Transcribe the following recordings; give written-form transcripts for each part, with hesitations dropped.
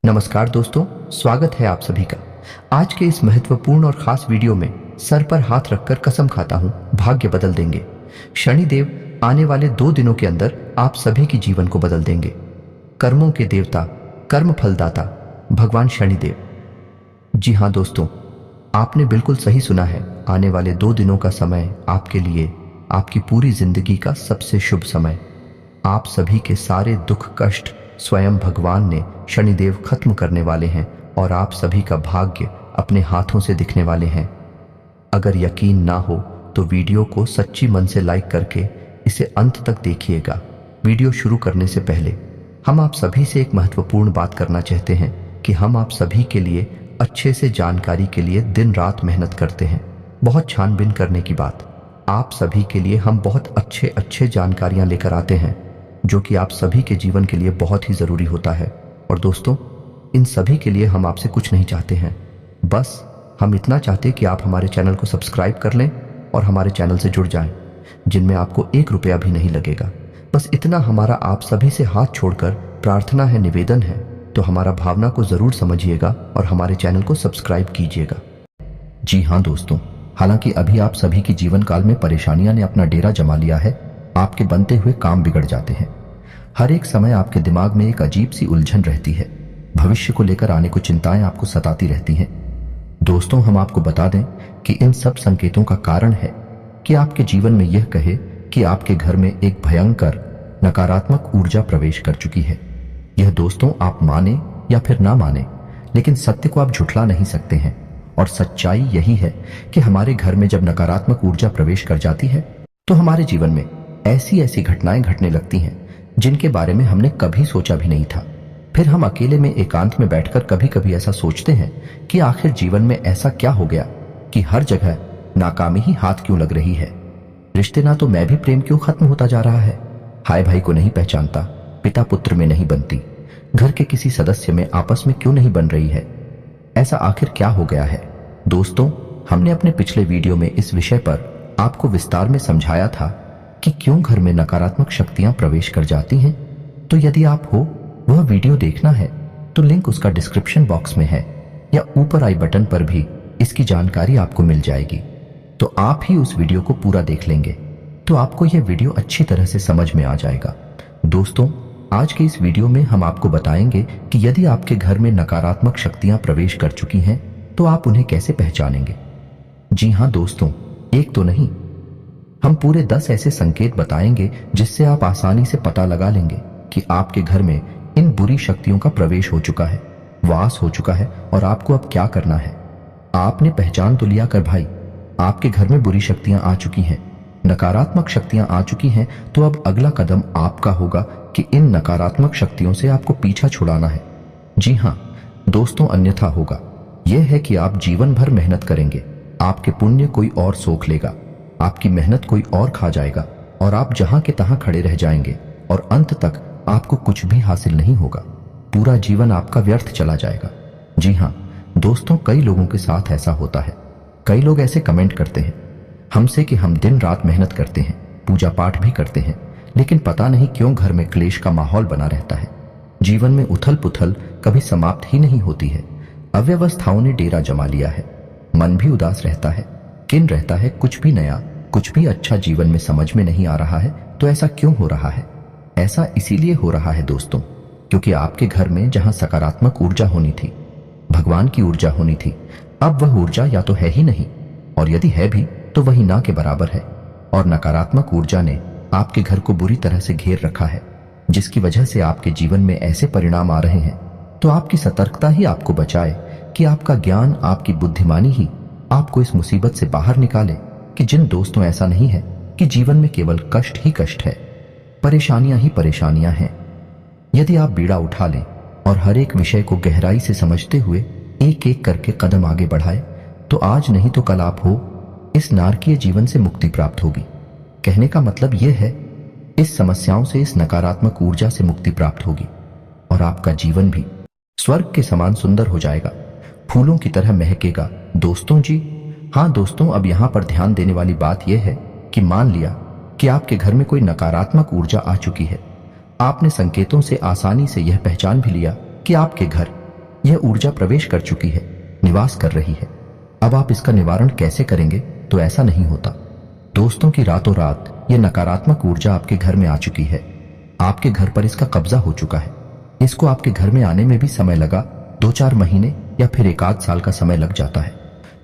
नमस्कार दोस्तों, स्वागत है आप सभी का। आज के इस महत्वपूर्ण और खास वीडियो में सर पर हाथ रखकर कसम खाता हूं, भाग्य बदल देंगे। शनिदेव आने वाले 2 दिनों के अंदर आप सभी की जीवन को बदल देंगे। कर्मों के देवता, कर्म फलदाता भगवान शनिदेव। जी हाँ दोस्तों, आपने बिल्कुल सही सुना है। आने वाले 2 दिनों का समय आपके लिए, आपकी पूरी जिंदगी का सबसे शुभ समय। आप सभी के सारे दुख कष्ट स्वयं भगवान ने शनिदेव खत्म करने वाले हैं और आप सभी का भाग्य अपने हाथों से दिखने वाले हैं। अगर यकीन ना हो तो वीडियो को सच्ची मन से लाइक करके इसे अंत तक देखिएगा। वीडियो शुरू करने से पहले हम आप सभी से एक महत्वपूर्ण बात करना चाहते हैं कि हम आप सभी के लिए अच्छे से जानकारी के लिए दिन रात मेहनत करते हैं। बहुत छानबीन करने की बात, आप सभी के लिए हम बहुत अच्छे जानकारियां लेकर आते हैं जो कि आप सभी के जीवन के लिए बहुत ही ज़रूरी होता है। और दोस्तों, इन सभी के लिए हम आपसे कुछ नहीं चाहते हैं, बस हम इतना चाहते हैं कि आप हमारे चैनल को सब्सक्राइब कर लें और हमारे चैनल से जुड़ जाएं, जिनमें आपको 1 रुपया भी नहीं लगेगा। बस इतना हमारा आप सभी से हाथ छोड़कर प्रार्थना है, निवेदन है। तो हमारा भावना को ज़रूर समझिएगा और हमारे चैनल को सब्सक्राइब कीजिएगा। जी हाँ दोस्तों, हालांकि अभी आप सभी की जीवन काल में परेशानियां ने अपना डेरा जमा लिया है। आपके बनते हुए काम बिगड़ जाते हैं। हर एक समय आपके दिमाग में एक अजीब सी उलझन रहती है। भविष्य को लेकर आने को चिंताएं आपको सताती रहती हैं। दोस्तों, हम आपको बता दें कि इन सब संकेतों का कारण है कि आपके जीवन में यह कहे कि आपके घर में एक भयंकर नकारात्मक ऊर्जा प्रवेश कर चुकी है। यह दोस्तों, आप माने या फिर ना माने, लेकिन सत्य को आप झुठला नहीं सकते हैं। और सच्चाई यही है कि हमारे घर में जब नकारात्मक ऊर्जा प्रवेश कर जाती है तो हमारे जीवन में ऐसी घटनाएं घटने लगती हैं जिनके बारे में हमने कभी सोचा भी नहीं था। फिर हम अकेले में एकांत में बैठकर कभी कभी ऐसा सोचते हैं कि आखिर जीवन में ऐसा क्या हो गया कि हर जगह नाकामी ही हाथ क्यों लग रही है। रिश्ते ना तो मैं भी प्रेम क्यों खत्म होता जा रहा है, भाई भाई को नहीं पहचानता, पिता पुत्र में नहीं बनती, घर के किसी सदस्य में आपस में क्यों नहीं बन रही है। ऐसा आखिर क्या हो गया है। दोस्तों, हमने अपने पिछले वीडियो में इस विषय पर आपको विस्तार में समझाया था कि क्यों घर में नकारात्मक शक्तियां प्रवेश कर जाती हैं। तो यदि आप हो वह वीडियो देखना है तो लिंक उसका डिस्क्रिप्शन बॉक्स में है या ऊपर आई बटन पर भी इसकी जानकारी आपको मिल जाएगी। तो आप ही उस वीडियो को पूरा देख लेंगे तो आपको यह वीडियो अच्छी तरह से समझ में आ जाएगा। दोस्तों, आज के इस वीडियो में हम आपको बताएंगे कि यदि आपके घर में नकारात्मक शक्तियां प्रवेश कर चुकी हैं तो आप उन्हें कैसे पहचानेंगे। जी हाँ दोस्तों, एक तो नहीं, हम पूरे 10 ऐसे संकेत बताएंगे जिससे आप आसानी से पता लगा लेंगे कि आपके घर में इन बुरी शक्तियों का प्रवेश हो चुका है, वास हो चुका है और आपको अब क्या करना है। आपने पहचान तो लिया कर भाई, आपके घर में बुरी शक्तियां आ चुकी हैं, नकारात्मक शक्तियां आ चुकी हैं। तो अब अगला कदम आपका होगा कि इन नकारात्मक शक्तियों से आपको पीछा छुड़ाना है। जी हाँ दोस्तों, अन्यथा होगा यह है कि आप जीवन भर मेहनत करेंगे, आपके पुण्य कोई और सोख लेगा, आपकी मेहनत कोई और खा जाएगा और आप जहां के तहां खड़े रह जाएंगे और अंत तक आपको कुछ भी हासिल नहीं होगा। पूरा जीवन आपका व्यर्थ चला जाएगा। जी हाँ दोस्तों, कई लोगों के साथ ऐसा होता है। कई लोग ऐसे कमेंट करते हैं हमसे कि हम दिन रात मेहनत करते हैं, पूजा पाठ भी करते हैं, लेकिन पता नहीं क्यों घर में क्लेश का माहौल बना रहता है। जीवन में उथल पुथल कभी समाप्त ही नहीं होती है। अव्यवस्थाओं ने डेरा जमा लिया है, मन भी उदास रहता है, किन रहता है, कुछ भी नया, कुछ भी अच्छा जीवन में समझ में नहीं आ रहा है। तो ऐसा क्यों हो रहा है? ऐसा इसीलिए हो रहा है दोस्तों, क्योंकि आपके घर में जहां सकारात्मक ऊर्जा होनी थी, भगवान की ऊर्जा होनी थी, अब वह ऊर्जा या तो है ही नहीं, और यदि है भी तो वही ना के बराबर है। और नकारात्मक ऊर्जा ने आपके घर को बुरी तरह से घेर रखा है, जिसकी वजह से आपके जीवन में ऐसे परिणाम आ रहे हैं। तो आपकी सतर्कता ही आपको बचाए कि आपका ज्ञान, आपकी बुद्धिमानी ही आपको इस मुसीबत से बाहर निकाले। कि जिन दोस्तों, ऐसा नहीं है कि जीवन में केवल कष्ट ही कष्ट है, परेशानियां ही परेशानियां हैं। यदि आप बीड़ा उठा लें और हर एक विषय को गहराई से समझते हुए एक एक करके कदम आगे बढ़ाए तो आज नहीं तो कल आप हो इस नारकीय जीवन से मुक्ति प्राप्त होगी। कहने का मतलब यह है, इस समस्याओं से, इस नकारात्मक ऊर्जा से मुक्ति प्राप्त होगी और आपका जीवन भी स्वर्ग के समान सुंदर हो जाएगा, फूलों की तरह महकेगा। दोस्तों जी हाँ दोस्तों, अब यहां पर ध्यान देने वाली बात यह है कि मान लिया कि आपके घर में कोई नकारात्मक ऊर्जा आ चुकी है। आपने संकेतों से आसानी से यह पहचान भी लिया कि आपके घर यह ऊर्जा प्रवेश कर चुकी है, निवास कर रही है। अब आप इसका निवारण कैसे करेंगे? तो ऐसा नहीं होता दोस्तों कि रातों रात यह नकारात्मक ऊर्जा आपके घर में आ चुकी है, आपके घर पर इसका कब्जा हो चुका है। इसको आपके घर में आने में भी समय लगा, 2-4 महीने या फिर 1 आध साल का समय लग जाता है।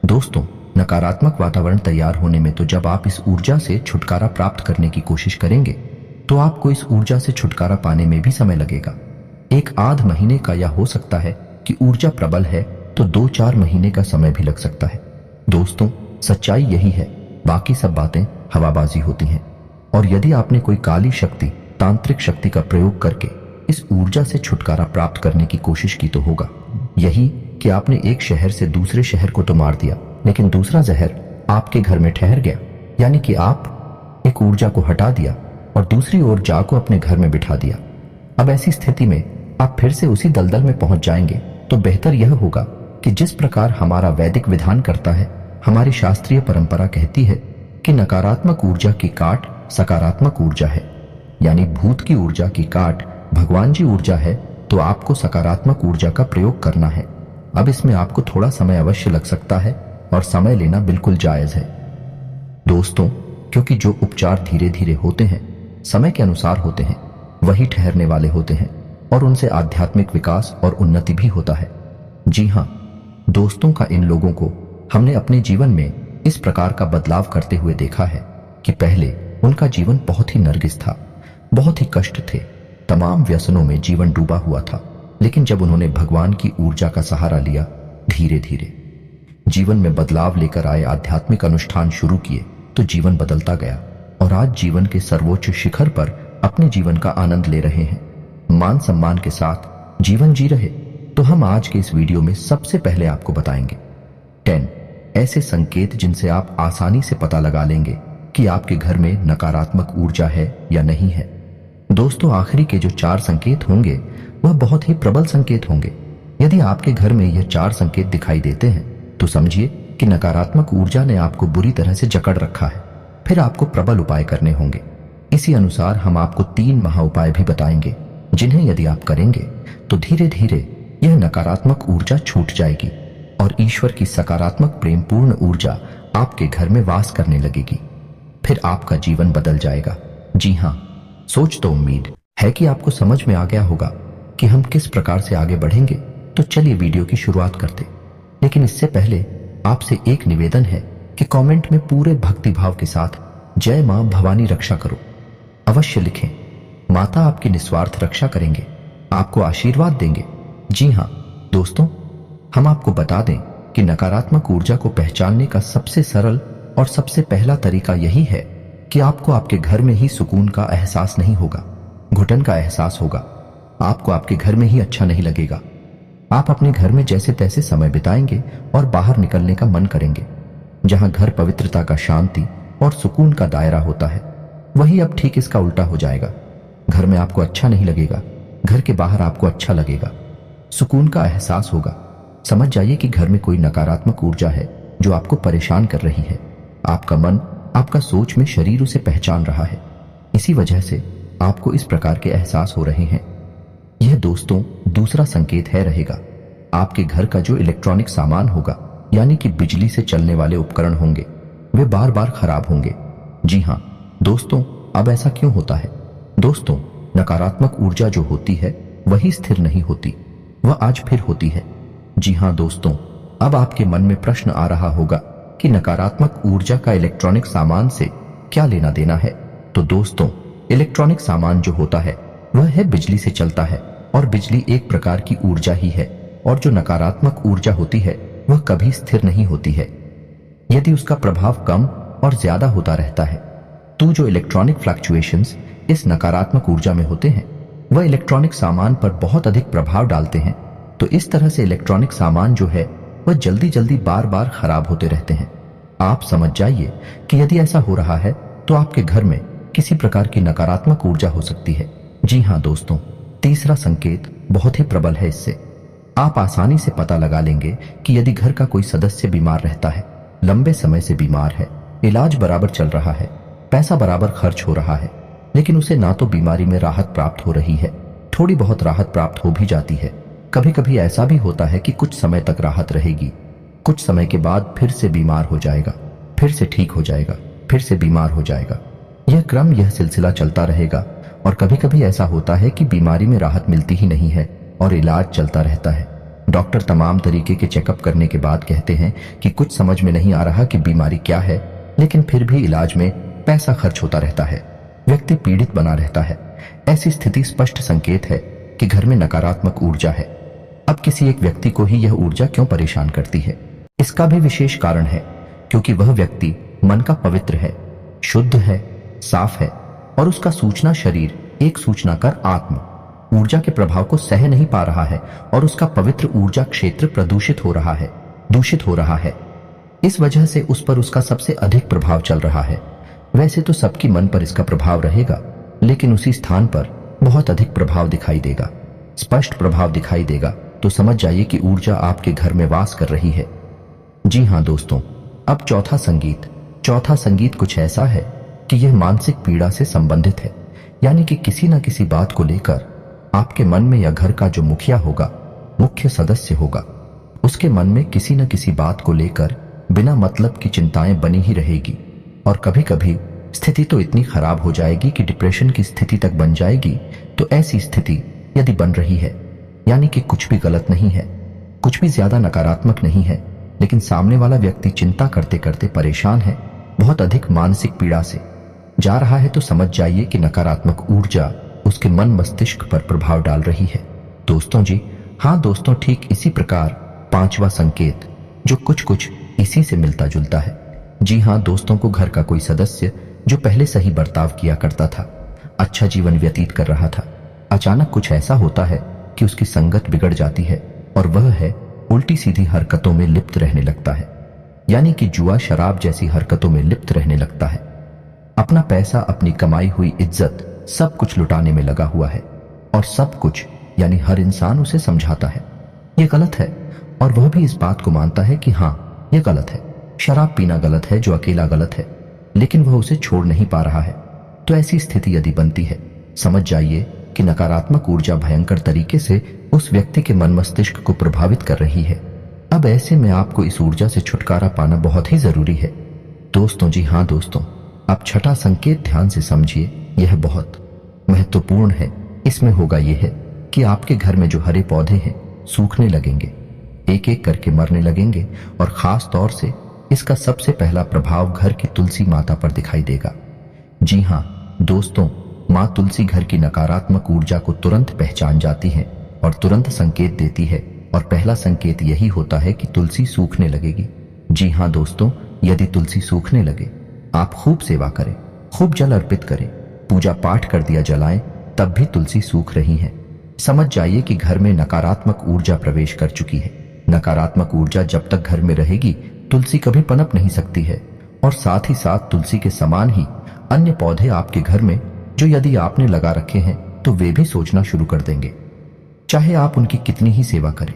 दोस्तों, नकारात्मक वातावरण तैयार होने में तो जब आप इस ऊर्जा से छुटकारा प्राप्त करने की कोशिश करेंगे तो आपको इस ऊर्जा से छुटकारा पाने में भी समय लगेगा। 1 आध महीने का, या हो सकता है कि ऊर्जा प्रबल है तो 2-4 महीने का समय भी लग सकता है। दोस्तों, सच्चाई यही है, बाकी सब बातें हवाबाजी होती हैं। और यदि आपने कोई काली शक्ति, तांत्रिक शक्ति का प्रयोग करके इस ऊर्जा से छुटकारा प्राप्त करने की कोशिश की तो होगा यही कि आपने एक शहर से दूसरे शहर को तो मार दिया, लेकिन दूसरा जहर आपके घर में ठहर गया। यानी कि आप एक ऊर्जा को हटा दिया और दूसरी ऊर्जा को अपने घर में बिठा दिया। अब ऐसी स्थिति में आप फिर से उसी दलदल में पहुंच जाएंगे। तो बेहतर यह होगा कि जिस प्रकार हमारा वैदिक विधान करता है, हमारी शास्त्रीय परंपरा कहती है कि नकारात्मक ऊर्जा की काट सकारात्मक ऊर्जा है, यानी भूत की ऊर्जा की काट भगवान जी ऊर्जा है, तो आपको सकारात्मक ऊर्जा का प्रयोग करना है। अब इसमें आपको थोड़ा समय अवश्य लग सकता है और समय लेना बिल्कुल जायज है दोस्तों, क्योंकि जो उपचार धीरे धीरे होते हैं, समय के अनुसार होते हैं, वही ठहरने वाले होते हैं और उनसे आध्यात्मिक विकास और उन्नति भी होता है। जी हाँ दोस्तों, का इन लोगों को हमने अपने जीवन में इस प्रकार का बदलाव करते हुए देखा है कि पहले उनका जीवन बहुत ही नरगिस था, बहुत ही कष्ट थे, तमाम व्यसनों में जीवन डूबा हुआ था। लेकिन जब उन्होंने भगवान की ऊर्जा का सहारा लिया, धीरे धीरे जीवन में बदलाव लेकर आए, आध्यात्मिक अनुष्ठान शुरू किए, तो जीवन बदलता गया और आज जीवन के सर्वोच्च शिखर पर अपने जीवन का आनंद ले रहे हैं, मान सम्मान के साथ जीवन जी रहे। तो हम आज के इस वीडियो में सबसे पहले आपको बताएंगे 10 ऐसे संकेत जिनसे आप आसानी से पता लगा लेंगे कि आपके घर में नकारात्मक ऊर्जा है या नहीं है। दोस्तों, आखिरी के जो 4 संकेत होंगे वह बहुत ही प्रबल संकेत होंगे। यदि आपके घर में यह 4 संकेत दिखाई देते हैं तो समझिए कि नकारात्मक ऊर्जा ने आपको बुरी तरह से जकड़ रखा है। फिर आपको प्रबल उपाय करने होंगे। इसी अनुसार हम आपको 3 महा उपाय भी बताएंगे, जिन्हें यदि आप करेंगे तो धीरे धीरे यह नकारात्मक ऊर्जा छूट जाएगी और ईश्वर की सकारात्मक प्रेमपूर्ण ऊर्जा आपके घर में वास करने लगेगी। फिर आपका जीवन बदल जाएगा। जी हाँ, सोच तो उम्मीद है कि आपको समझ में आ गया होगा कि हम किस प्रकार से आगे बढ़ेंगे। तो चलिए वीडियो की शुरुआत करते। लेकिन इससे पहले आपसे एक निवेदन है कि कमेंट में पूरे भक्तिभाव के साथ जय मां भवानी रक्षा करो अवश्य लिखें। माता आपकी निस्वार्थ रक्षा करेंगे, आपको आशीर्वाद देंगे। जी हाँ दोस्तों, हम आपको बता दें कि नकारात्मक ऊर्जा को पहचानने का सबसे सरल और सबसे पहला तरीका यही है कि आपको आपके घर में ही सुकून का एहसास नहीं होगा, घुटन का एहसास होगा। आपको आपके घर में ही अच्छा नहीं लगेगा। आप अपने घर में जैसे तैसे समय बिताएंगे और बाहर निकलने का मन करेंगे। जहां घर पवित्रता का, शांति और सुकून का दायरा होता है, वही अब ठीक इसका उल्टा हो जाएगा। घर में आपको अच्छा नहीं लगेगा, घर के बाहर आपको अच्छा लगेगा, सुकून का एहसास होगा। समझ जाइए कि घर में कोई नकारात्मक ऊर्जा है जो आपको परेशान कर रही है। आपका मन, आपका सोच में शरीर उसे पहचान रहा है। इसी वजह से आपको इस प्रकार के एहसास हो रहे हैं। यह दोस्तों दूसरा संकेत है रहेगा। आपके घर का जो इलेक्ट्रॉनिक सामान होगा, यानी कि बिजली से चलने वाले उपकरण होंगे, वे बार बार खराब होंगे। जी हाँ दोस्तों, अब ऐसा क्यों होता है? दोस्तों, नकारात्मक ऊर्जा जो होती है वही स्थिर नहीं होती, वह आज फिर होती है। जी हाँ दोस्तों, अब आपके मन में प्रश्न आ रहा होगा कि नकारात्मक ऊर्जा का इलेक्ट्रॉनिक सामान से क्या लेना देना है। तो दोस्तों, इलेक्ट्रॉनिक सामान जो होता है वह है बिजली से चलता है और बिजली एक प्रकार की ऊर्जा ही है। और जो नकारात्मक ऊर्जा होती है वह कभी स्थिर नहीं होती है। यदि उसका प्रभाव कम और ज्यादा होता रहता है, तो जो इलेक्ट्रॉनिक फ्लक्चुएशंस इस नकारात्मक ऊर्जा में होते हैं वह इलेक्ट्रॉनिक सामान पर बहुत अधिक प्रभाव डालते हैं। तो इस तरह से इलेक्ट्रॉनिक सामान जो है वह जल्दी जल्दी बार बार खराब होते रहते हैं। आप समझ जाइए कि यदि ऐसा हो रहा है तो आपके घर में किसी प्रकार की नकारात्मक ऊर्जा हो सकती है। जी हाँ दोस्तों, तीसरा संकेत बहुत ही प्रबल है। इससे आप आसानी से पता लगा लेंगे कि यदि घर का कोई सदस्य बीमार रहता है, लंबे समय से बीमार है, इलाज बराबर चल रहा है, पैसा बराबर खर्च हो रहा है, लेकिन उसे ना तो बीमारी में राहत प्राप्त हो रही है, थोड़ी बहुत राहत प्राप्त हो भी जाती है, कभी कभी ऐसा भी होता है कि कुछ समय तक राहत रहेगी, कुछ समय के बाद फिर से बीमार हो जाएगा, फिर से ठीक हो जाएगा, फिर से बीमार हो जाएगा। यह सिलसिला चलता रहेगा। और कभी कभी ऐसा होता है कि बीमारी में राहत मिलती ही नहीं है और इलाज चलता रहता है। डॉक्टर तमाम तरीके के चेकअप करने के बाद कहते हैं कि कुछ समझ में नहीं आ रहा कि बीमारी क्या है, लेकिन फिर भी इलाज में पैसा खर्च होता रहता है, व्यक्ति पीड़ित बना रहता है। ऐसी स्थिति स्पष्ट संकेत है कि घर में नकारात्मक ऊर्जा है। अब किसी एक व्यक्ति को ही यह ऊर्जा क्यों परेशान करती है? इसका भी विशेष कारण है, क्योंकि वह व्यक्ति मन का पवित्र है, शुद्ध है, साफ है और उसका सूचना शरीर एक सूचना कर आत्म ऊर्जा के प्रभाव को सह नहीं पा रहा है और उसका पवित्र ऊर्जा क्षेत्र प्रदूषित हो रहा है, दूषित हो रहा है। इस वजह से उस पर उसका सबसे अधिक प्रभाव चल रहा है। वैसे तो सबकी मन पर इसका प्रभाव रहेगा, लेकिन उसी स्थान पर बहुत अधिक प्रभाव दिखाई देगा, स्पष्ट प्रभाव दिखाई देगा। तो समझ जाइए कि ऊर्जा आपके घर में वास कर रही है। जी हाँ दोस्तों, अब चौथा संगीत कुछ ऐसा है कि यह मानसिक पीड़ा से संबंधित है। यानी कि किसी न किसी बात को लेकर आपके मन में या घर का जो मुखिया होगा, मुख्य सदस्य होगा, उसके मन में किसी न किसी बात को लेकर बिना मतलब की चिंताएं बनी ही रहेगी। और कभी कभी स्थिति तो इतनी खराब हो जाएगी कि डिप्रेशन की स्थिति तक बन जाएगी। तो ऐसी स्थिति यदि बन रही है, यानी कि कुछ भी गलत नहीं है, कुछ भी ज्यादा नकारात्मक नहीं है, लेकिन सामने वाला व्यक्ति चिंता करते करते परेशान है, बहुत अधिक मानसिक पीड़ा से जा रहा है, तो समझ जाइए कि नकारात्मक ऊर्जा उसके मन मस्तिष्क पर प्रभाव डाल रही है। दोस्तों जी हाँ दोस्तों, ठीक इसी प्रकार पांचवा संकेत जो कुछ इसी से मिलता जुलता है। जी हाँ दोस्तों, को घर का कोई सदस्य जो पहले सही बर्ताव किया करता था, अच्छा जीवन व्यतीत कर रहा था, अचानक कुछ ऐसा होता है कि उसकी संगत बिगड़ जाती है और वह है उल्टी सीधी हरकतों में लिप्त रहने लगता है। यानी कि जुआ शराब जैसी हरकतों में लिप्त रहने लगता है। अपना पैसा, अपनी कमाई हुई इज्जत सब कुछ लुटाने में लगा हुआ है और सब कुछ यानी हर इंसान उसे समझाता है यह गलत है, और वह भी इस बात को मानता है कि हाँ यह गलत है, शराब पीना गलत है, जो अकेला गलत है, लेकिन वह उसे छोड़ नहीं पा रहा है। तो ऐसी स्थिति यदि बनती है, समझ जाइए कि नकारात्मक ऊर्जा भयंकर तरीके से उस व्यक्ति के मन मस्तिष्क को प्रभावित कर रही है। अब ऐसे में आपको इस ऊर्जा से छुटकारा पाना बहुत ही जरूरी है दोस्तों। जी हाँ दोस्तों, अब छठा संकेत ध्यान से समझिए, यह बहुत महत्वपूर्ण है। इसमें होगा यह है कि आपके घर में जो हरे पौधे हैं सूखने लगेंगे, एक एक करके मरने लगेंगे, और खास तौर से इसका सबसे पहला प्रभाव घर की तुलसी माता पर दिखाई देगा। जी हाँ दोस्तों, माँ तुलसी घर की नकारात्मक ऊर्जा को तुरंत पहचान जाती है और तुरंत संकेत देती है, और पहला संकेत यही होता है कि तुलसी सूखने लगेगी। जी हाँ दोस्तों, यदि तुलसी सूखने लगे, आप खूब सेवा करें, खूब जल अर्पित करें, पूजा पाठ कर दिया जलाएं, तब भी तुलसी सूख रही है, समझ जाइए कि घर में नकारात्मक ऊर्जा प्रवेश कर चुकी है। नकारात्मक ऊर्जा जब तक घर में रहेगी, तुलसी कभी पनप नहीं सकती है। और साथ ही साथ तुलसी के समान ही अन्य पौधे आपके घर में जो यदि आपने लगा रखे हैं, तो वे भी सोचना शुरू कर देंगे, चाहे आप उनकी कितनी ही सेवा करें।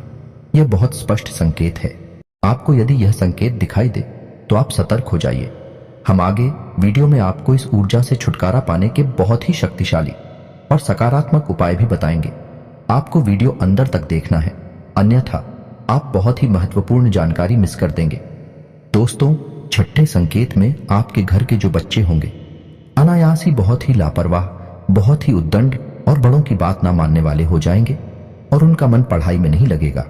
यह बहुत स्पष्ट संकेत है। आपको यदि यह संकेत दिखाई दे तो आप सतर्क हो जाइए। हम आगे वीडियो में आपको इस ऊर्जा से छुटकारा पाने के बहुत ही शक्तिशाली और सकारात्मक उपाय भी बताएंगे। आपको वीडियो अंदर तक देखना है, अन्यथा आप बहुत ही महत्वपूर्ण जानकारी मिस कर देंगे। दोस्तों, छठे संकेत में आपके घर के जो बच्चे होंगे अनायास ही बहुत ही लापरवाह, बहुत ही उद्दंड और बड़ों की बात ना मानने वाले हो जाएंगे, और उनका मन पढ़ाई में नहीं लगेगा।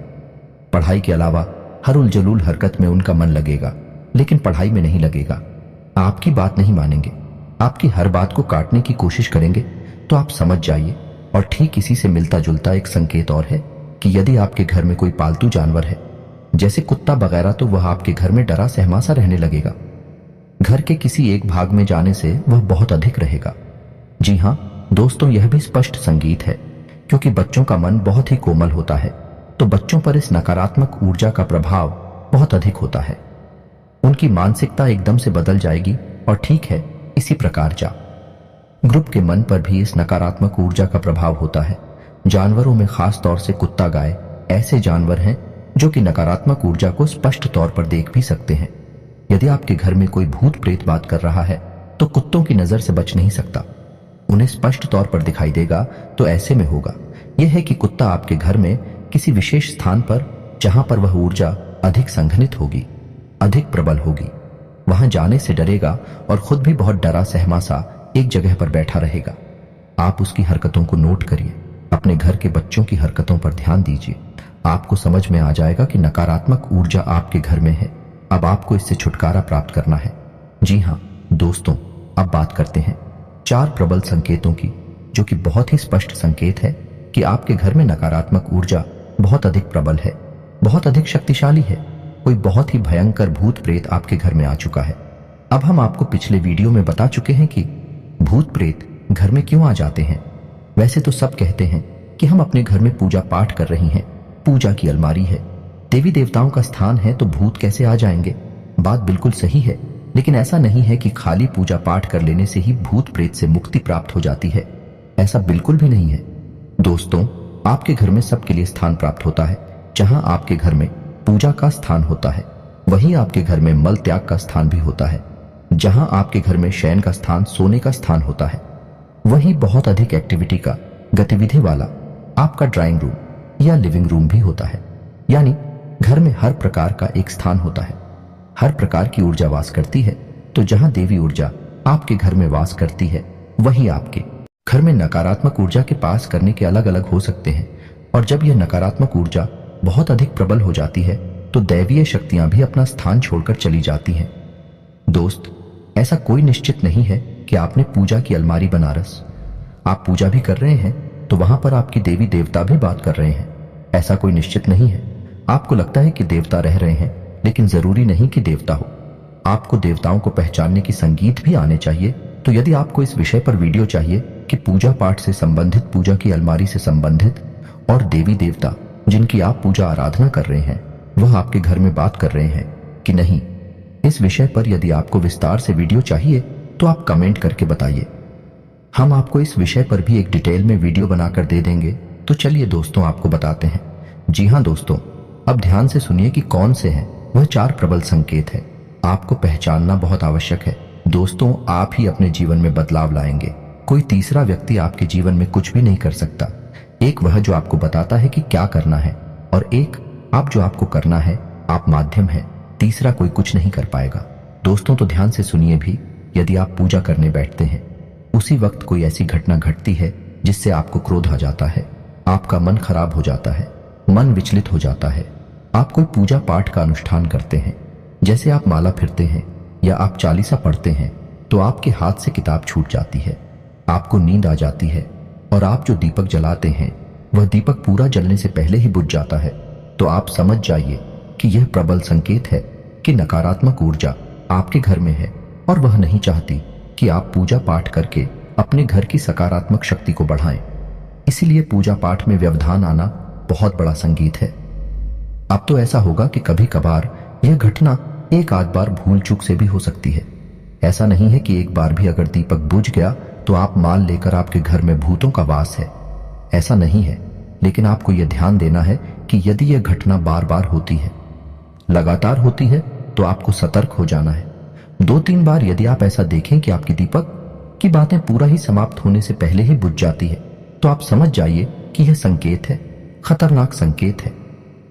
पढ़ाई के अलावा हरुल जलूल हरकत में उनका मन लगेगा, लेकिन पढ़ाई में नहीं लगेगा। आपकी बात नहीं मानेंगे, आपकी हर बात को काटने की कोशिश करेंगे। तो आप समझ जाइए। और ठीक इसी से मिलता जुलता एक संकेत और है कि यदि आपके घर में कोई पालतू जानवर है, जैसे कुत्ता वगैरह, तो वह आपके घर में डरा सहमा सा रहने लगेगा। घर के किसी एक भाग में जाने से वह बहुत अधिक रहेगा। जी हाँ दोस्तों, यह भी स्पष्ट संगीत है, क्योंकि बच्चों का मन बहुत ही कोमल होता है, तो बच्चों पर इस नकारात्मक ऊर्जा का प्रभाव बहुत अधिक होता है। उनकी मानसिकता एकदम से बदल जाएगी। और ठीक है, इसी प्रकार ग्रुप के मन पर भी इस नकारात्मक ऊर्जा का प्रभाव होता है। जानवरों में खास तौर से कुत्ता, गाय ऐसे जानवर हैं जो कि नकारात्मक ऊर्जा को स्पष्ट तौर पर देख भी सकते हैं। यदि आपके घर में कोई भूत प्रेत बात कर रहा है, तो कुत्तों की नजर से बच नहीं सकता, उन्हें स्पष्ट तौर पर दिखाई देगा। तो ऐसे में होगा यह है कि कुत्ता आपके घर में किसी विशेष स्थान पर जहां पर वह ऊर्जा अधिक संघनित होगी, अधिक प्रबल होगी। वहां जाने से डरेगा और खुद भी बहुत डरा सहमा सा एक जगह पर बैठा रहेगा। आप उसकी हरकतों को नोट करिए, अपने घर के बच्चों की हरकतों पर ध्यान दीजिए। आपको समझ में आ जाएगा कि नकारात्मक ऊर्जा आपके घर में है। अब आपको इससे छुटकारा प्राप्त करना है। जी हाँ दोस्तों, अब बात करते हैं 4 प्रबल संकेतों की, जो कि बहुत ही स्पष्ट संकेत है कि आपके घर में नकारात्मक ऊर्जा बहुत अधिक प्रबल है, बहुत अधिक शक्तिशाली है। कोई बहुत ही भयंकर भूत प्रेत आपके घर में आ चुका है। अब हम आपको पिछले वीडियो में बता चुके हैं कि भूत प्रेत घर में क्यों आ जाते हैं। वैसे तो सब कहते हैं कि हम अपने घर में पूजा पाठ कर रही हैं, पूजा की अलमारी है, देवी देवताओं का स्थान है, तो भूत कैसे आ जाएंगे। बात बिल्कुल सही है, लेकिन ऐसा नहीं है कि खाली पूजा पाठ कर लेने से ही भूत प्रेत से मुक्ति प्राप्त हो जाती है। ऐसा बिल्कुल भी नहीं है दोस्तों। आपके घर में सबके लिए स्थान प्राप्त होता है। जहां आपके घर में पूजा का स्थान होता है, वहीं आपके घर में मल त्याग का स्थान भी होता है। जहां आपके घर में शयन का स्थान, सोने का स्थान होता है, वहीं बहुत अधिक एक्टिविटी का, गतिविधि वाला आपका ड्राइंग रूम या लिविंग रूम भी होता है। यानी घर में हर प्रकार का एक स्थान होता है, हर प्रकार की ऊर्जा वास करती है। तो जहां देवी ऊर्जा आपके घर में वास करती है, वहीं आपके घर में नकारात्मक ऊर्जा के पास करने के अलग अलग हो सकते हैं। और जब यह नकारात्मक ऊर्जा बहुत अधिक प्रबल हो जाती है, तो दैवीय शक्तियां भी अपना स्थान छोड़कर चली जाती हैं। दोस्त, ऐसा कोई निश्चित नहीं है कि आपने पूजा की अलमारी बनारस, आप पूजा भी कर रहे हैं तो वहां पर आपकी देवी देवता भी बात कर रहे हैं। ऐसा कोई निश्चित नहीं है। आपको लगता है कि देवता रह रहे हैं, लेकिन जरूरी नहीं कि देवता हो। आपको देवताओं को पहचानने की संगीत भी आने चाहिए। तो यदि आपको इस विषय पर वीडियो चाहिए कि पूजा पाठ से संबंधित, पूजा की अलमारी से संबंधित और देवी देवता जिनकी आप पूजा आराधना कर रहे हैं वह आपके घर में बात कर रहे हैं कि नहीं, इस विषय पर यदि आपको विस्तार से वीडियो चाहिए तो आप कमेंट करके बताइए। हम आपको इस विषय पर भी एक डिटेल में वीडियो बनाकर दे देंगे। तो चलिए दोस्तों, आपको बताते हैं। जी हाँ दोस्तों, अब ध्यान से सुनिए कि कौन से हैं वह 4 प्रबल संकेत है। आपको पहचानना बहुत आवश्यक है दोस्तों। आप ही अपने जीवन में बदलाव लाएंगे। कोई तीसरा व्यक्ति आपके जीवन में कुछ भी नहीं कर सकता। एक वह जो आपको बताता है कि क्या करना है, और एक आप जो आपको करना है। आप माध्यम है, तीसरा कोई कुछ नहीं कर पाएगा। दोस्तों तो ध्यान से सुनिए भी, यदि आप पूजा करने बैठते हैं, उसी वक्त कोई ऐसी घटना घटती है जिससे आपको क्रोध आ जाता है, आपका मन खराब हो जाता है, मन विचलित हो जाता है। आप कोई पूजा पाठ का अनुष्ठान करते हैं, जैसे आप माला फिरते हैं या आप चालीसा पढ़ते हैं, तो आपके हाथ से किताब छूट जाती है, आपको नींद आ जाती है, और आप जो दीपक जलाते हैं वह दीपक पूरा जलने से पहले ही बुझ जाता है। तो आप समझ जाइए कि यह प्रबल संकेत है कि नकारात्मक ऊर्जा आपके घर में है, और वह नहीं चाहती कि आप पूजा पाठ करके अपने घर की सकारात्मक शक्ति को बढ़ाएं। इसीलिए पूजा पाठ में व्यवधान आना बहुत बड़ा संगीत है। अब तो ऐसा होगा कि कभी कभार यह घटना एक आध बार भूल चूक से भी हो सकती है। ऐसा नहीं है कि एक बार भी अगर दीपक बुझ गया तो आप मान लेकर आपके घर में भूतों का वास है। ऐसा नहीं है, लेकिन आपको यह ध्यान देना है कि यदि यह घटना बार बार होती है, लगातार होती है, तो आपको सतर्क हो जाना है। 2-3 बार यदि आप ऐसा देखें कि आपकी दीपक की बातें पूरा ही समाप्त होने से पहले ही बुझ जाती है, तो आप समझ जाइए कि यह संकेत है, खतरनाक संकेत है।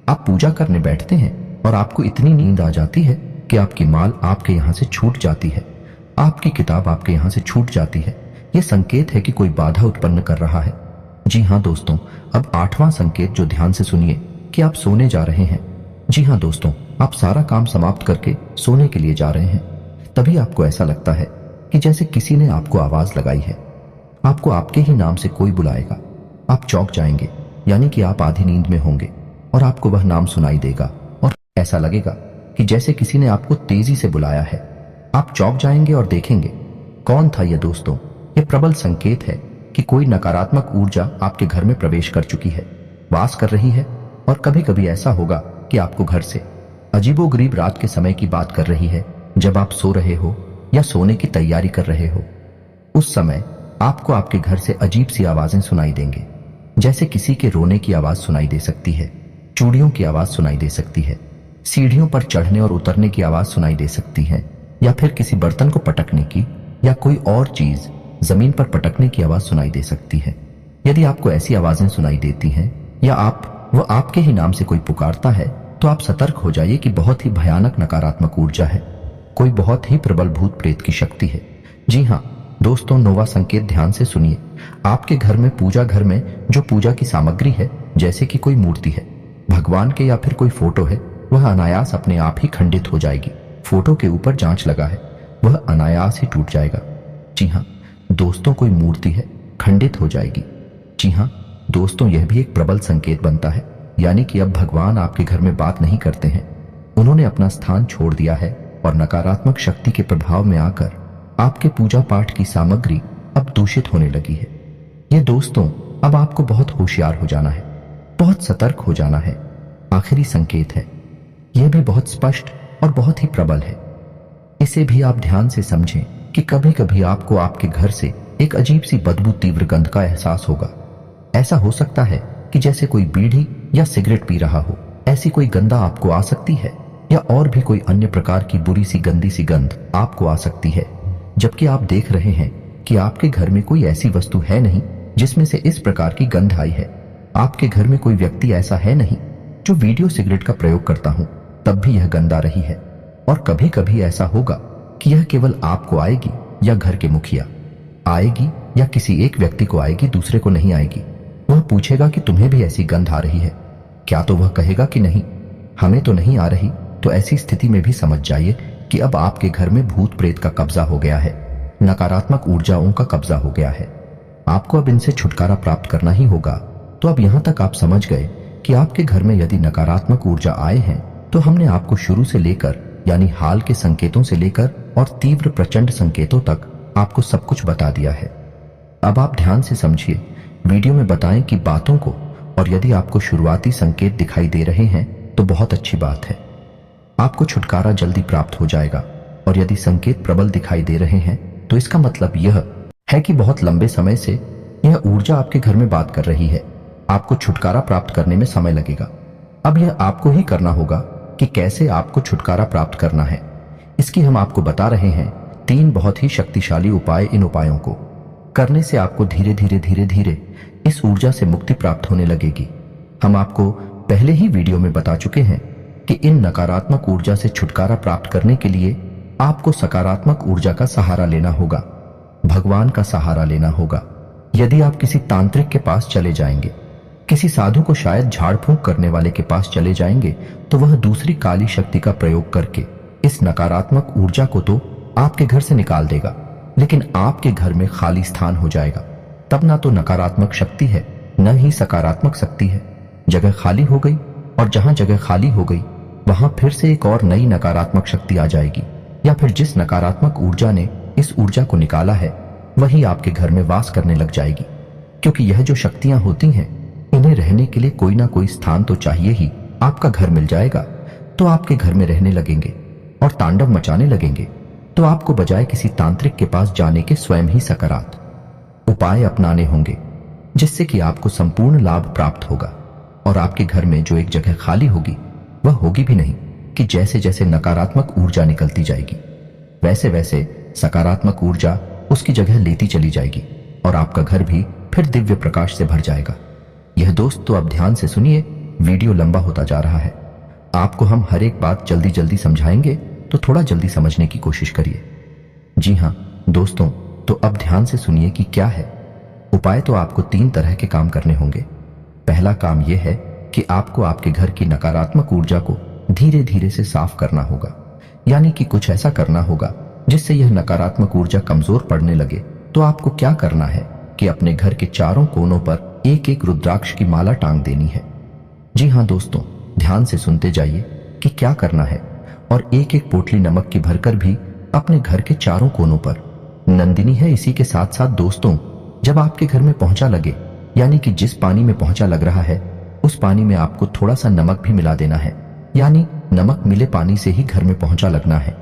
आप पूजा करने बैठते हैं और आपको इतनी नींद आ जाती है कि आपकी माल आपके यहां से छूट जाती है, आपकी किताब आपके यहां से छूट जाती है। यह संकेत है कि कोई बाधा उत्पन्न कर रहा है। जी हाँ दोस्तों, अब 8वां संकेत जो ध्यान से सुनिए कि आप सोने जा रहे हैं। जी हाँ दोस्तों, आप सारा काम समाप्त करके सोने के लिए जा रहे हैं। तभी आपको ऐसा लगता है कि जैसे किसी ने आपको आवाज लगाई है, आपको आपके ही नाम से कोई बुलाएगा। आप चौंक जाएंगे, यानी कि आप आधी नींद में होंगे और आपको वह नाम सुनाई देगा और ऐसा लगेगा कि जैसे किसी ने आपको तेजी से बुलाया है। आप चौंक जाएंगे और देखेंगे कौन था यह। दोस्तों, यह प्रबल संकेत है कि कोई नकारात्मक ऊर्जा आपके घर में प्रवेश कर चुकी है, वास कर रही है। और कभी कभी ऐसा होगा कि आपको घर से अजीबोगरीब रात के समय की बात कर रही है, जब आप सो रहे हो या सोने की तैयारी कर रहे हो। उस समय आपको आपके घर से अजीब सी आवाजें सुनाई देंगे, जैसे किसी के रोने की आवाज सुनाई दे सकती है, चूड़ियों की आवाज सुनाई दे सकती है, सीढ़ियों पर चढ़ने और उतरने की आवाज सुनाई दे सकती है, या फिर किसी बर्तन को पटकने की या कोई और चीज जमीन पर पटकने की आवाज सुनाई दे सकती है। यदि आपको ऐसी आवाजें सुनाई देती हैं या आप वह आपके ही नाम से कोई पुकारता है तो आप सतर्क हो जाइए कि बहुत ही भयानक नकारात्मक ऊर्जा है, कोई बहुत ही प्रबल भूत प्रेत की शक्ति है। जी हाँ दोस्तों, नोवा संकेत ध्यान से सुनिए। आपके घर में, पूजा घर में जो पूजा की सामग्री है, जैसे कि कोई मूर्ति है, भगवान के या फिर कोई फोटो है, वह अनायास अपने आप ही खंडित हो जाएगी। फोटो के ऊपर जांच लगा है, वह अनायास ही टूट जाएगा। जी हाँ दोस्तों, कोई मूर्ति है, खंडित हो जाएगी। जी हाँ दोस्तों, यह भी एक प्रबल संकेत बनता है, यानी कि अब भगवान आपके घर में बात नहीं करते हैं, उन्होंने अपना स्थान छोड़ दिया है और नकारात्मक शक्ति के प्रभाव में आकर आपके पूजा पाठ की सामग्री अब दूषित होने लगी है। ये दोस्तों, अब आपको बहुत होशियार हो जाना है, बहुत सतर्क हो जाना है। आखिरी संकेत है, यह भी बहुत स्पष्ट और बहुत ही प्रबल है। इसे भी आप ध्यान से समझें कि कभी कभी आपको आपके घर से एक अजीब सी बदबू, तीव्र गंध का एहसास होगा। ऐसा हो सकता है कि जैसे कोई बीड़ी या सिगरेट पी रहा हो, ऐसी कोई गंधा आपको आ सकती है, या और भी कोई अन्य प्रकार की बुरी सी गंदी सी गंध आपको आ सकती है, जबकि आप देख रहे हैं कि आपके घर में कोई ऐसी वस्तु है नहीं जिसमें से इस प्रकार की गंध आई है। आपके घर में कोई व्यक्ति ऐसा है नहीं जो वीडियो सिगरेट का प्रयोग करता हूं, तब भी यह गंध आ रही है। और कभी कभी ऐसा होगा कि यह केवल आपको आएगी, या घर के मुखिया आएगी, या किसी एक व्यक्ति को आएगी, दूसरे को नहीं आएगी। वह पूछेगा कि तुम्हें भी ऐसी गंध आ रही है क्या, तो वह कहेगा कि नहीं, हमें तो नहीं आ रही। तो ऐसी स्थिति में भी समझ जाइए कि अब आपके घर में भूत प्रेत का कब्जा हो गया है, नकारात्मक ऊर्जाओं का कब्जा हो गया है। आपको अब इनसे छुटकारा प्राप्त करना ही होगा। तो अब यहां तक आप समझ गए कि आपके घर में यदि नकारात्मक ऊर्जा आए हैं, तो हमने आपको शुरू से लेकर, यानी हाल के संकेतों से लेकर और तीव्र प्रचंड संकेतों तक आपको सब कुछ बता दिया है। अब आप ध्यान से समझिए, वीडियो में बताएं कि बातों को, और यदि आपको शुरुआती संकेत दिखाई दे रहे हैं तो बहुत अच्छी बात है, आपको छुटकारा जल्दी प्राप्त हो जाएगा। और यदि संकेत प्रबल दिखाई दे रहे हैं तो इसका मतलब यह है कि बहुत लंबे समय से यह ऊर्जा आपके घर में बात कर रही है। आपको छुटकारा प्राप्त करने में समय लगेगा। अब यह आपको ही करना होगा कि कैसे आपको छुटकारा प्राप्त करना है। इसकी हम आपको बता रहे हैं 3 बहुत ही शक्तिशाली उपाय। इन उपायों को करने से आपको धीरे धीरे इस ऊर्जा से मुक्ति प्राप्त होने लगेगी। हम आपको पहले ही वीडियो में बता चुके हैं कि इन नकारात्मक ऊर्जा से छुटकारा प्राप्त करने के लिए आपको सकारात्मक ऊर्जा का सहारा लेना होगा, भगवान का सहारा लेना होगा। यदि आप किसी तांत्रिक के पास चले जाएंगे, किसी साधु को, शायद झाड़ फूंक करने वाले के पास चले जाएंगे, तो वह दूसरी काली शक्ति का प्रयोग करके इस नकारात्मक ऊर्जा को तो आपके घर से निकाल देगा, लेकिन आपके घर में खाली स्थान हो जाएगा। तब ना तो नकारात्मक शक्ति है, न ही सकारात्मक शक्ति है। जगह खाली हो गई, और जहां जगह खाली हो गई वहां फिर से एक और नई नकारात्मक शक्ति आ जाएगी, या फिर जिस नकारात्मक ऊर्जा ने इस ऊर्जा को निकाला है वही आपके घर में वास करने लग जाएगी। क्योंकि यह जो शक्तियां होती हैं, इन्हें रहने के लिए कोई ना कोई स्थान तो चाहिए ही। आपका घर मिल जाएगा तो आपके घर में रहने लगेंगे और तांडव मचाने लगेंगे। तो आपको बजाय किसी तांत्रिक के पास जाने के स्वयं ही सकारात्मक उपाय अपनाने होंगे, जिससे कि आपको संपूर्ण लाभ प्राप्त होगा। और आपके घर में जो एक जगह खाली होगी, वह होगी भी नहीं कि जैसे जैसे नकारात्मक ऊर्जा निकलती जाएगी, वैसे वैसे सकारात्मक ऊर्जा उसकी जगह लेती चली जाएगी, और आपका घर भी फिर दिव्य प्रकाश से भर जाएगा। यह दोस्त तो अब ध्यान से सुनिए, वीडियो लंबा होता जा रहा है। आपको हम हर एक बात जल्दी जल्दी समझाएंगे, तो थोड़ा जल्दी समझने की कोशिश करिए। जी हाँ दोस्तों, तो अब ध्यान से सुनिए कि क्या है उपाय। तो आपको 3 तरह के काम करने होंगे। पहला काम यह है कि आपको आपके घर की नकारात्मक ऊर्जा को धीरे धीरे से साफ करना होगा, यानी कि कुछ ऐसा करना होगा जिससे यह नकारात्मक ऊर्जा कमजोर पड़ने लगे। तो आपको क्या करना है कि अपने घर के चारों कोनों पर एक एक रुद्राक्ष की माला टांग देनी है। जी हाँ दोस्तों, ध्यान से सुनते जाइए कि क्या करना है। और एक एक पोटली नमक की भरकर भी अपने घर के चारों कोनों पर नंदिनी है। इसी के साथ साथ दोस्तों, जब आपके घर में पहुंचा लगे, यानी कि जिस पानी में पहुंचा लग रहा है, उस पानी में आपको थोड़ा सा नमक भी मिला देना है, यानी नमक मिले पानी से ही घर में पहुंचा लगना है।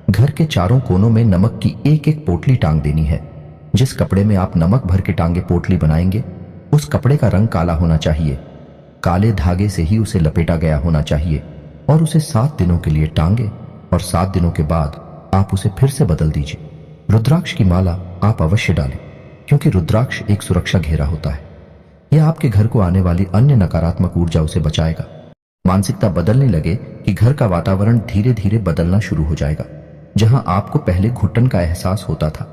घर के चारों कोनों में नमक की एक एक पोटली टांग देनी है। जिस कपड़े में आप नमक भर के टांगे पोटली बनाएंगे, उस कपड़े का रंग काला होना चाहिए, काले धागे से ही उसे लपेटा गया होना चाहिए, और उसे 7 दिनों के लिए टांगे, और 7 दिनों के बाद आप उसे फिर से बदल दीजिए। रुद्राक्ष की माला आप अवश्य डालें, क्योंकि रुद्राक्ष एक सुरक्षा घेरा होता है। यह आपके घर को आने वाली अन्य नकारात्मक ऊर्जाओं से बचाएगा। मानसिकता बदलने लगे कि घर का वातावरण धीरे धीरे बदलना शुरू हो जाएगा। जहां आपको पहले घुटन का एहसास होता था,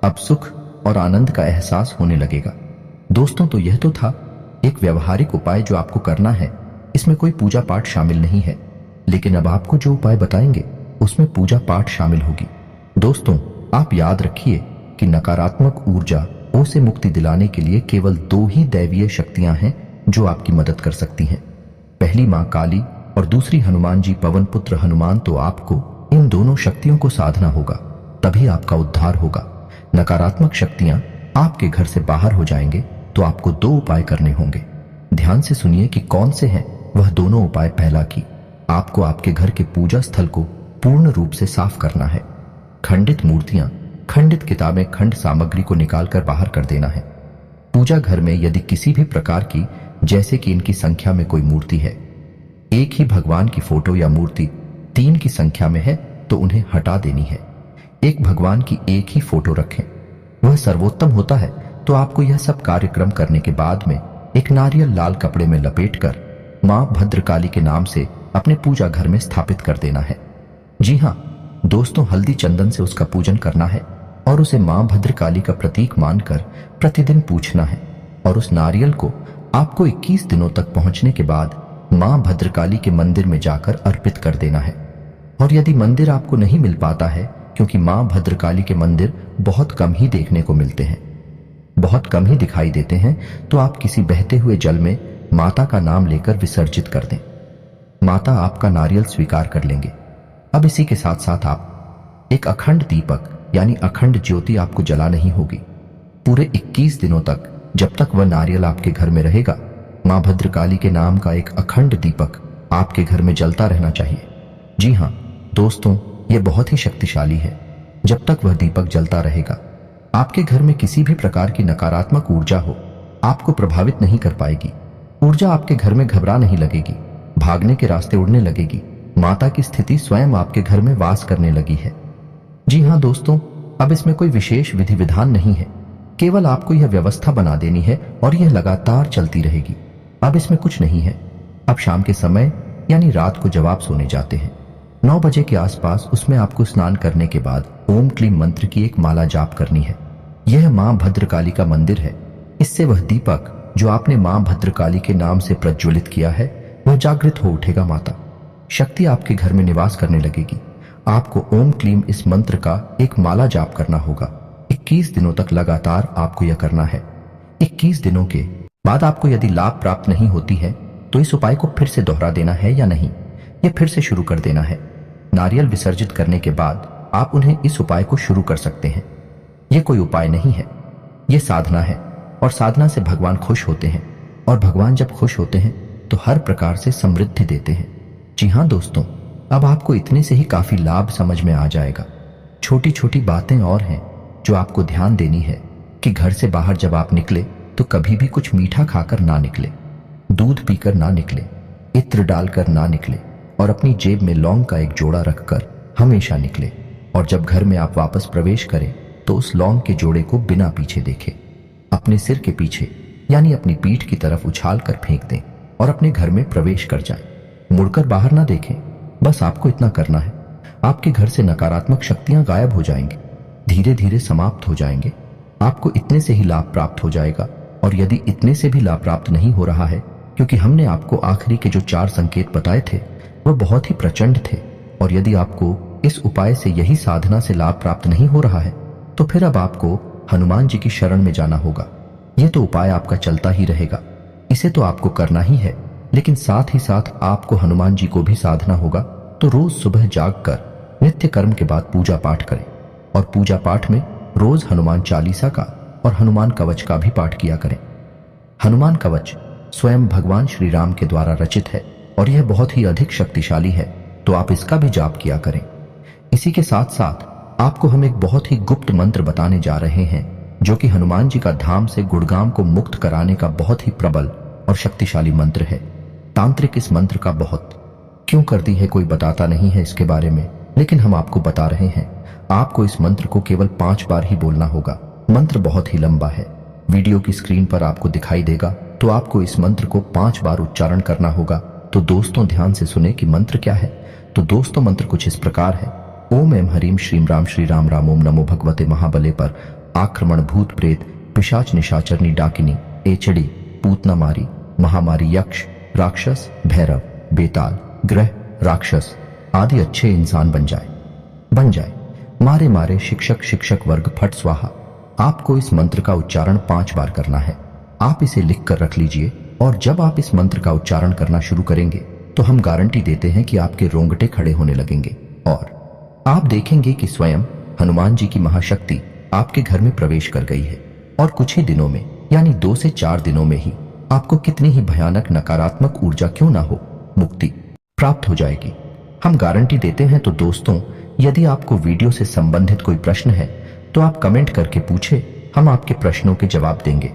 अब सुख और आनंद का एहसास होने लगेगा। दोस्तों, तो यह तो था एक व्यवहारिक उपाय जो आपको करना है। इसमें कोई पूजा पाठ शामिल नहीं है, लेकिन अब आपको जो उपाय बताएंगे उसमें पूजा पाठ शामिल होगी। दोस्तों, आप याद रखिए कि नकारात्मक ऊर्जा से मुक्ति दिलाने के लिए केवल 2 ही दैवीय शक्तियां हैं जो आपकी मदद कर सकती हैं। पहली मां काली और दूसरी हनुमान जी पवन पुत्र हनुमान। तो आपको इन दोनों शक्तियों को साधना होगा, तभी आपका उद्धार होगा। नकारात्मक शक्तियां आपके घर से बाहर हो जाएंगे तो आपको 2 उपाय करने होंगे। ध्यान से सुनिए कि कौन से हैं वह दोनों उपाय। पहला कि आपको आपके घर के पूजा स्थल को पूर्ण रूप से साफ करना है। खंडित मूर्तियां, खंडित किताबें, खंड सामग्री को निकालकर बाहर कर देना है। पूजा घर में यदि किसी भी प्रकार की, जैसे कि इनकी संख्या में कोई मूर्ति है, एक ही भगवान की फोटो या मूर्ति 3 की संख्या में है, तो उन्हें हटा देनी है। एक भगवान की एक ही फोटो रखें, वह सर्वोत्तम होता है। तो आपको यह सब कार्यक्रम करने के बाद में एक नारियल लाल कपड़े में लपेटकर मां भद्रकाली के नाम से अपने पूजा घर में स्थापित कर देना है। जी हां दोस्तों, हल्दी चंदन से उसका पूजन करना है और उसे मां भद्रकाली का प्रतीक मानकर प्रतिदिन पूछना है। और उस नारियल को आपको 21 दिनों तक पहुंचने के बाद मां भद्रकाली के मंदिर में जाकर अर्पित कर देना है। और यदि मंदिर आपको नहीं मिल पाता है, क्योंकि मां भद्रकाली के मंदिर बहुत कम ही देखने को मिलते हैं, बहुत कम ही दिखाई देते हैं, तो आप किसी बहते हुए जल में माता का नाम लेकर विसर्जित कर दें। माता आपका नारियल स्वीकार कर लेंगे। अब इसी के साथ साथ आप एक अखंड दीपक यानी अखंड ज्योति आपको जला नहीं होगी। पूरे 21 दिनों तक, जब तक वह नारियल आपके घर में रहेगा, मां भद्रकाली के नाम का एक अखंड दीपक आपके घर में जलता रहना चाहिए। जी हां दोस्तों, यह बहुत ही शक्तिशाली है। जब तक वह दीपक जलता रहेगा, आपके घर में किसी भी प्रकार की नकारात्मक ऊर्जा हो आपको प्रभावित नहीं कर पाएगी। ऊर्जा आपके घर में घबरा नहीं लगेगी, भागने के रास्ते उड़ने लगेगी। माता की स्थिति स्वयं आपके घर में वास करने लगी है। जी हां दोस्तों, अब इसमें कोई विशेष विधि विधान नहीं है, केवल आपको यह व्यवस्था बना देनी है और यह लगातार चलती रहेगी। अब इसमें कुछ नहीं है। अब शाम के समय यानी रात को जब आप सोने जाते हैं 9 बजे के आसपास, उसमें आपको स्नान करने के बाद ओम क्लीम मंत्र की एक माला जाप करनी है। यह मां भद्रकाली का मंदिर है। इससे वह दीपक जो आपने मां भद्रकाली के नाम से प्रज्वलित किया है, वह जागृत हो उठेगा। माता शक्ति आपके घर में निवास करने लगेगी। आपको ओम क्लीम इस मंत्र का एक माला जाप करना होगा। 21 दिनों तक लगातार आपको यह करना है। 21 दिनों के बाद आपको यदि लाभ प्राप्त नहीं होती है, तो इस उपाय को फिर से दोहरा देना है या नहीं, यह फिर से शुरू कर देना है। नारियल विसर्जित करने के बाद आप उन्हें इस उपाय को शुरू कर सकते हैं। यह कोई उपाय नहीं है, यह साधना है। और साधना से भगवान खुश होते हैं, और भगवान जब खुश होते हैं तो हर प्रकार से समृद्धि देते हैं। जी हां दोस्तों, अब आपको इतने से ही काफी लाभ समझ में आ जाएगा। छोटी छोटी बातें और हैं जो आपको ध्यान देनी है कि घर से बाहर जब आप निकले तो कभी भी कुछ मीठा खाकर ना निकले, दूध पीकर ना निकले, इत्र डालकर ना निकले, और अपनी जेब में लौंग का एक जोड़ा रखकर हमेशा निकले। और जब घर में आप वापस प्रवेश करें तो उस लौंग के जोड़े को बिना पीछे देखे अपने सिर के पीछे यानी अपनी पीठ की तरफ उछाल कर फेंक दें और अपने घर में प्रवेश कर जाएं। मुड़कर बाहर ना देखें। बस आपको इतना करना है। आपके घर से नकारात्मक शक्तियां गायब हो जाएंगी, धीरे धीरे समाप्त हो जाएंगे। आपको इतने से ही लाभ प्राप्त हो जाएगा। और यदि इतने से भी लाभ प्राप्त नहीं हो रहा है, क्योंकि हमने आपको आखिरी के जो 4 संकेत बताए थे वह बहुत ही प्रचंड थे, और यदि आपको इस उपाय से, यही साधना से लाभ प्राप्त नहीं हो रहा है, तो फिर अब आपको हनुमान जी की शरण में जाना होगा। यह तो उपाय आपका चलता ही रहेगा, इसे तो आपको करना ही है, लेकिन साथ ही साथ आपको हनुमान जी को भी साधना होगा। तो रोज सुबह जागकर नित्य कर्म के बाद पूजा पाठ करें, और पूजा पाठ में रोज हनुमान चालीसा का और हनुमान कवच का भी पाठ किया करें। हनुमान कवच स्वयं भगवान श्री राम के द्वारा रचित है और यह बहुत ही अधिक शक्तिशाली है, तो आप इसका भी जाप किया करें। इसी के साथ साथ आपको हम एक बहुत ही गुप्त मंत्र बताने जा रहे हैं, जो कि हनुमान जी का धाम से गुड़गाम को मुक्त कराने का बहुत ही प्रबल और शक्तिशाली मंत्र है। तांत्रिक इस मंत्र का बहुत क्यों कर दी है, कोई बताता नहीं है इसके बारे में, लेकिन हम आपको बता रहे हैं। आपको इस मंत्र को केवल 5 बार ही बोलना होगा। मंत्र बहुत ही लंबा है, वीडियो की स्क्रीन पर आपको दिखाई देगा, तो आपको इस मंत्र को 5 बार उच्चारण करना होगा। तो दोस्तों ध्यान से सुने कि मंत्र क्या है। तो दोस्तों मंत्र कुछ इस प्रकार है। ओम एम हरीम श्रीम राम श्री राम राम ओम नमो भगवते महाबले पर आक्रमण भूत प्रेत पिशाच निशाचरनी डाकिनी एचड़ी पूतना मारी महामारी यक्ष राक्षस भैरव बेताल ग्रह राक्षस आदि अच्छे इंसान बन जाए मारे मारे शिक्षक वर्ग फट स्वाहा। आपको इस मंत्र का उच्चारण 5 बार करना है। आप इसे लिख कर रख लीजिए और जब आप इस मंत्र का उच्चारण करना शुरू करेंगे तो हम गारंटी देते हैं कि आपके रोंगटे खड़े होने लगेंगे और आप देखेंगे कि स्वयं हनुमान जी की महाशक्ति आपके घर में प्रवेश कर गई है और कुछ ही दिनों में यानी 2 से 4 दिनों में ही आपको कितनी ही भयानक नकारात्मक ऊर्जा क्यों ना हो मुक्ति प्राप्त हो जाएगी। हम गारंटी देते हैं। तो दोस्तों यदि आपको वीडियो से संबंधित कोई प्रश्न है तो आप कमेंट करके पूछे, हम आपके प्रश्नों के जवाब देंगे।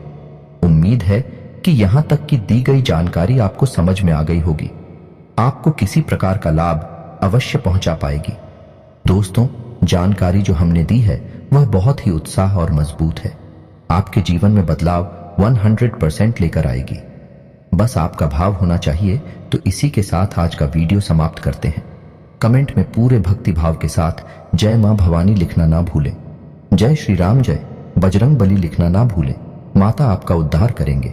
उम्मीद है कि यहां तक की दी गई जानकारी आपको समझ में आ गई होगी। आपको किसी प्रकार का लाभ अवश्य पहुंचा पाएगी। दोस्तों जानकारी जो हमने दी है वह बहुत ही उत्साह और मजबूत है। आपके जीवन में बदलाव 100% लेकर आएगी। बस आपका भाव होना चाहिए। तो इसी के साथ आज का वीडियो समाप्त करते हैं। कमेंट में पूरे भक्ति भाव के साथ जय मां भवानी लिखना ना भूलें। जय श्री राम जय बजरंग बली लिखना ना भूलें। माता आपका उद्धार करेंगे,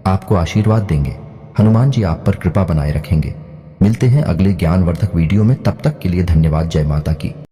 आपको आशीर्वाद देंगे। हनुमान जी आप पर कृपा बनाए रखेंगे। मिलते हैं अगले ज्ञानवर्धक वीडियो में। तब तक के लिए धन्यवाद। जय माता की।